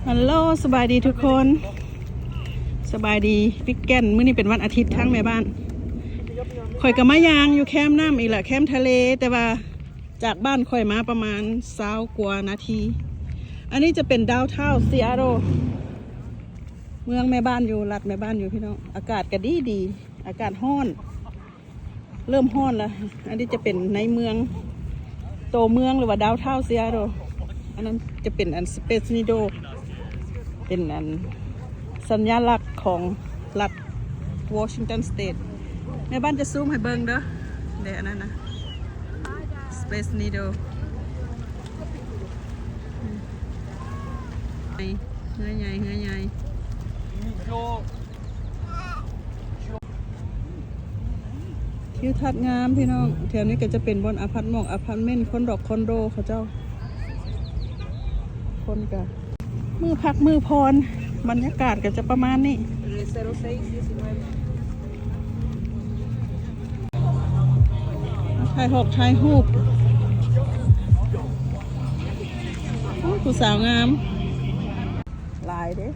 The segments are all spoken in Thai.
ฮัลโหลสบายดีทุกคนสบายดีวิกเกนมื้อนี้เป็นวันอาทิตย์ทั้งแม่บ้านข่อยกับมะยางอยู่แคมป์น้ำอีกแหละแคมป์ทะเลแต่ว่าจากบ้านข่อยมาประมาณ20 กว่านาทีอันนี้จะเป็นดาวน์ทาวน์ซีแอตเทิลเมืองแม่บ้านอยู่รัฐแม่บ้านอยู่พี่น้องอากาศก็ดีอากาศร้อนเริ่มร้อนแล้วอันนี้จะเป็นในเมืองโตเมืองหรือว่าดาวน์ทาวน์ซีแอตเทิลอันนั้นจะเป็นอันสเปซนิโดเป็นอันสัญลักษณ์ของรัฐวอชิงตันสเตทแม่บ้านจะซูมให้เบิ่งเด้อเดี๋ยวนั้นนะ Space Needle เหือใหญ่ทิวทัศน์งามพี่น้องแถวนี้ก็จะเป็นบนอพาร์ตเมนต์คอนโดเขาเจ้าคนกะมือพักมือพรบรรยากาศก็จะประมาณนี้ถ่ายรูปผู้สาวงามลายเด้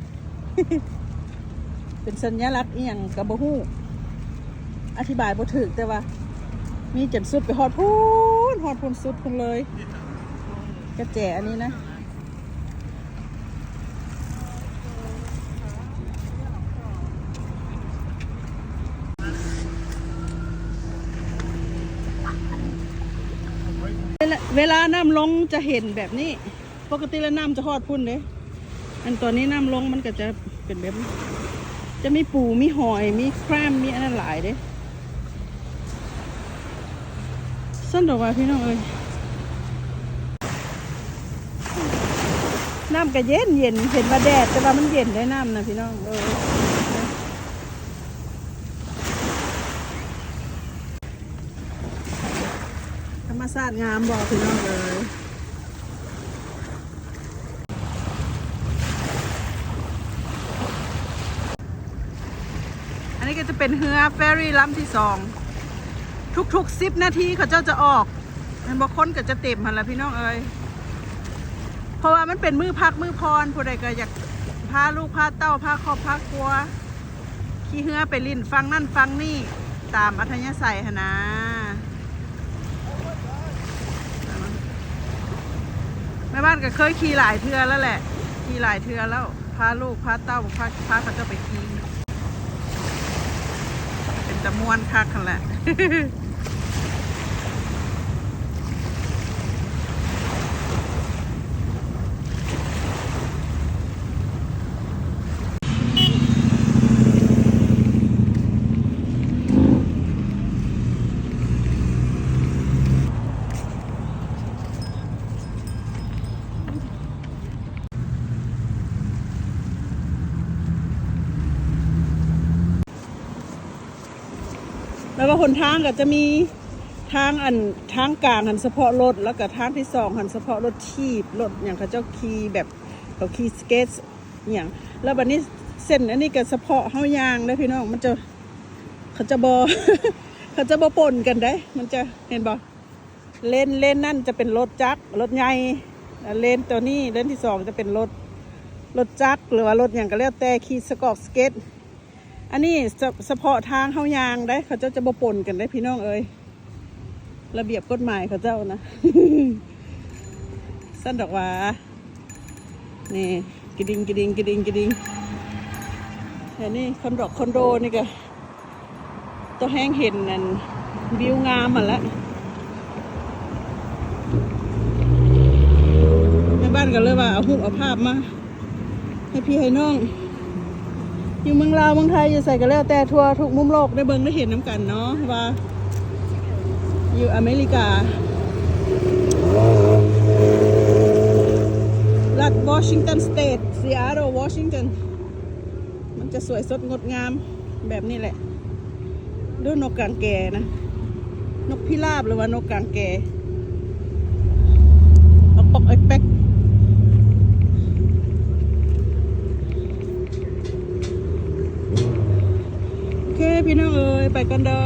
เป็นสัญลักษณ์อีหยังกะบ่ฮู้อธิบายบ่ถูกแต่ว่ามีจนสุดไปฮอดพูนสุดพุ่นเลยกระแจอันนี้นะเวลาน้ำลงจะเห็นแบบนี้ปกติแล้วน้ำจะฮอดพุ่นเลยอันตอนนี้น้ำลงมันก็จะเป็นแบบจะมีปูมีหอยมีแครมมีอันนั้นหลายเด้สั้นดอกว่าพี่น้องเอ้ยน้ำก็เย็นเห็นว่าแดดแต่ว่ามันเย็นได้น้ำนะพี่น้องธรรมชาติงามบอกพี่น้องเลยอันนี้ก็จะเป็นเรือเฟอร์รี่ลำที่2ทุกๆ10 นาทีเขาเจ้าจะออกมันบอกคนก็จะเต็มหันละพี่น้องเอ้ยเพราะว่ามันเป็นมือพักมือพรผู้ใดก็อยากพาลูกพาเต้าพาครอบพาครัวขี่เรือไปลิ้นฟังนั่นฟังนี่ตามอัธยาศัยหนะแม่บ้านก็เคยขี่หลายเทือแล้วแหละขี่หลายเทือแล้วพาลูกพาเต้าพาเขาเจ้าไปขี่เป็นตะมวนคักกันแหละแล้วก็หนทางก็จะมีทางกลางหันเฉพาะรถแล้วก็ทางที่2หันเฉพาะรถทีบรถอย่างเขาเจ้าขี่แบบเขาขี่สเก็ตอย่างแล้วบัดนี้เส้นอันนี้ก็เฉพาะเฮายางได้พี่น้องมันจะเขาจะบ่ เขาจะบ่ปนกันได้มันจะเห็นบ่เลนนั่นจะเป็นรถจักรรถใหญ่เลนตัวนี้เลนที่2จะเป็นรถจักรหรือว่ารถอย่างก็แล้วแต่ขี่สเก็ตอันนี้เฉพาะทางเฮายางได้เขาเจ้าจะบ่ปนกันได้พี่น้องเอ้ยระเบียบกฎหมายเขาเจ้านะ สั้นดอกว่านี่กระดิ่งแต่นี่คอนโดนี่ก็ตัวแห้งเห็นนั่นวิวงามมาแล้วในบ้านก็เลยว่าเอารูปเอาภาพมาให้พี่ให้น้องอยู่เมืองลาวเมืองไทยอยู่ใส่กันแล้วแต่ทัวร์ทุกมุมโลกได้เบิ่งได้เห็นน้ำกันเนาะว่าอยู่อเมริการัฐวอชิงตันสเตทซีแอตเทิลวอชิงตันมันจะสวยสดงดงามแบบนี้แหละด้วยนกกางแกนะนกพิราบหรือว่านกกางแกปอกแป๊กโอเคพี่น้องเอ้ยไปกันเด้อ